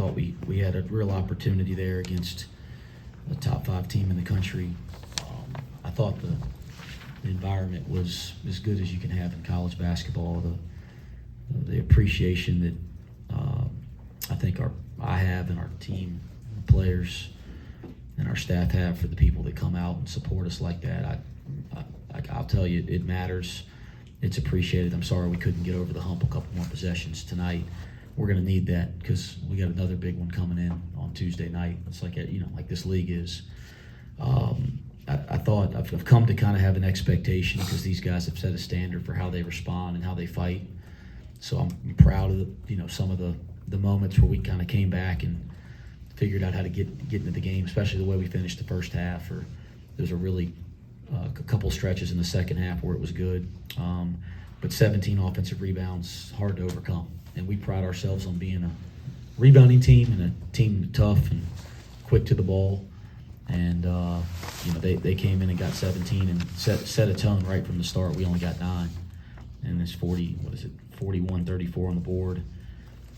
thought we had a real opportunity there against a top 5 team in the country. I thought the environment was as good as you can have in college basketball. The appreciation that I think I have and our team, players, and our staff have for the people that come out and support us like that. I'll tell you, it matters. It's appreciated. I'm sorry we couldn't get over the hump a couple more possessions tonight. We're going to need that because we got another big one coming in on Tuesday night. It's like like this league is. I thought I've come to kind of have an expectation because these guys have set a standard for how they respond and how they fight. So I'm proud of some of the moments where we kind of came back and figured out how to get into the game, especially the way we finished the first half. Or there's a really a couple stretches in the second half where it was good. But 17 offensive rebounds, hard to overcome. And we pride ourselves on being a rebounding team and a team tough and quick to the ball. And they came in and got 17 and set a tone right from the start. We only got 9, and it's 41-34 on the board.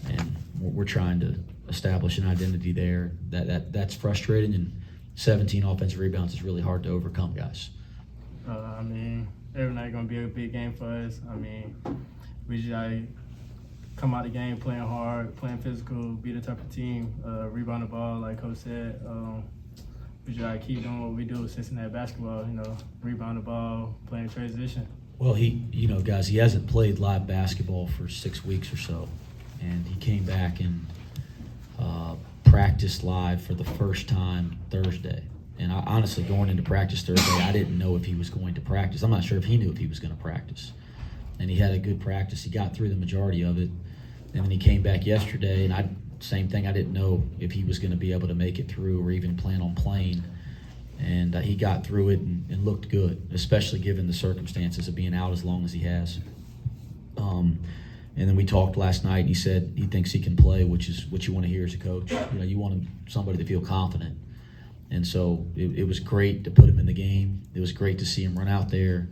And we're trying to establish an identity there. That's frustrating, and 17 offensive rebounds is really hard to overcome, guys. Every night gonna be a big game for us. We just come out of the game playing hard, playing physical, be the type of team, rebound the ball, like Coach said. We just gotta keep doing what we do, Cincinnati basketball. Rebound the ball, playing transition. Well, guys, he hasn't played live basketball for 6 weeks or so, and he came back and practiced live for the first time Thursday. And honestly, going into practice Thursday, I didn't know if he was going to practice. I'm not sure if he knew if he was going to practice. And he had a good practice. He got through the majority of it. And then he came back yesterday, and same thing. I didn't know if he was going to be able to make it through or even plan on playing. And he got through it and looked good, especially given the circumstances of being out as long as he has. And then we talked last night, and he said he thinks he can play, which is what you want to hear as a coach. You want somebody to feel confident. And so it was great to put him in the game. It was great to see him run out there.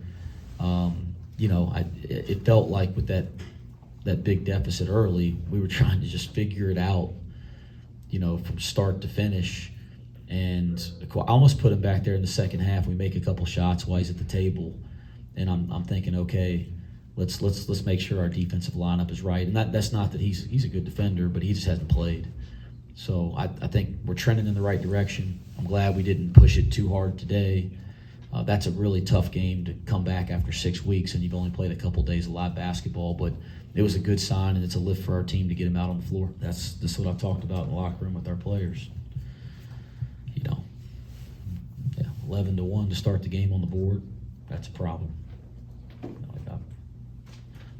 It felt like with that big deficit early, we were trying to just figure it out, from start to finish. And I almost put him back there in the second half. We make a couple shots while he's at the table, and I'm thinking, okay, let's make sure our defensive lineup is right. And that's not that he's a good defender, but he just hasn't played. So I think we're trending in the right direction. I'm glad we didn't push it too hard today. That's a really tough game to come back after 6 weeks, and you've only played a couple days of live basketball. But it was a good sign, and it's a lift for our team to get him out on the floor. That's what I've talked about in the locker room with our players. 11-1 to start the game on the board. That's a problem.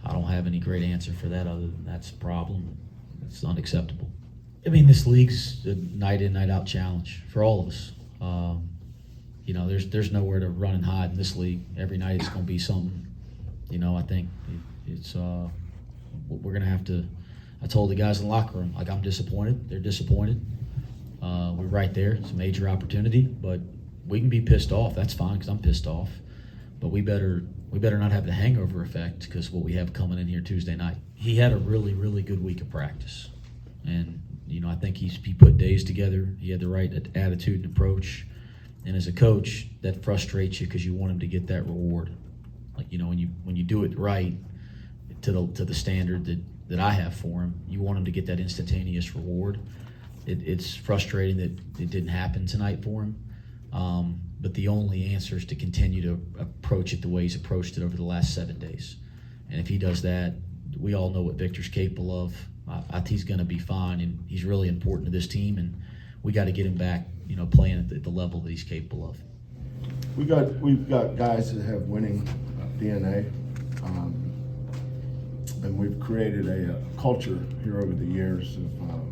I don't have any great answer for that other than that's a problem. It's unacceptable. This league's a night in, night out challenge for all of us. There's nowhere to run and hide in this league. Every night it's going to be something. I think it's we're going to have to. I told the guys in the locker room, I'm disappointed. They're disappointed. We're right there. It's a major opportunity, but we can be pissed off. That's fine because I'm pissed off. But we better not have the hangover effect because what we have coming in here Tuesday night. He had a really, really good week of practice, and I think he put days together. He had the right attitude and approach. And as a coach, that frustrates you because you want him to get that reward. When you do it right to the standard that I have for him, you want him to get that instantaneous reward. It's frustrating that it didn't happen tonight for him. But the only answer is to continue to approach it the way he's approached it over the last 7 days. And if he does that, we all know what Victor's capable of. He's going to be fine, and he's really important to this team, and we got to get him back, playing at the level that he's capable of. We've got guys that have winning DNA, and we've created a culture here over the years of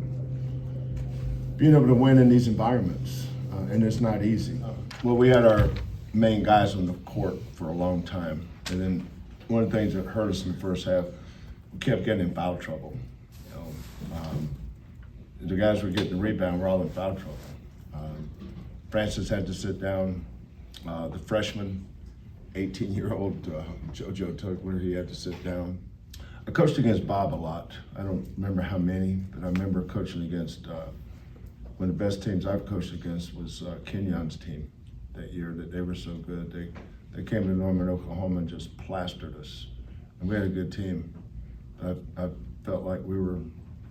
being able to win in these environments, and it's not easy. Well, we had our main guys on the court for a long time, and then one of the things that hurt us in the first half, we kept getting in foul trouble. The guys were getting the rebound, we're all in foul trouble. Francis had to sit down. The freshman, 18-year-old JoJo Tugler, he had to sit down. I coached against Bob a lot. I don't remember how many, but I remember coaching against one of the best teams I've coached against was Kenyon's team that year. That they were so good. They came to Norman, Oklahoma, and just plastered us. And we had a good team. I felt like we were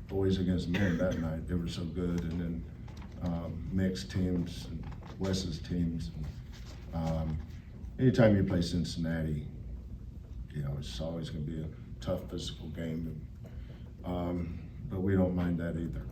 boys against men that night. They were so good. And then mixed teams, and Wes's teams. Anytime you play Cincinnati, you know, it's always going to be a tough physical game. But we don't mind that either.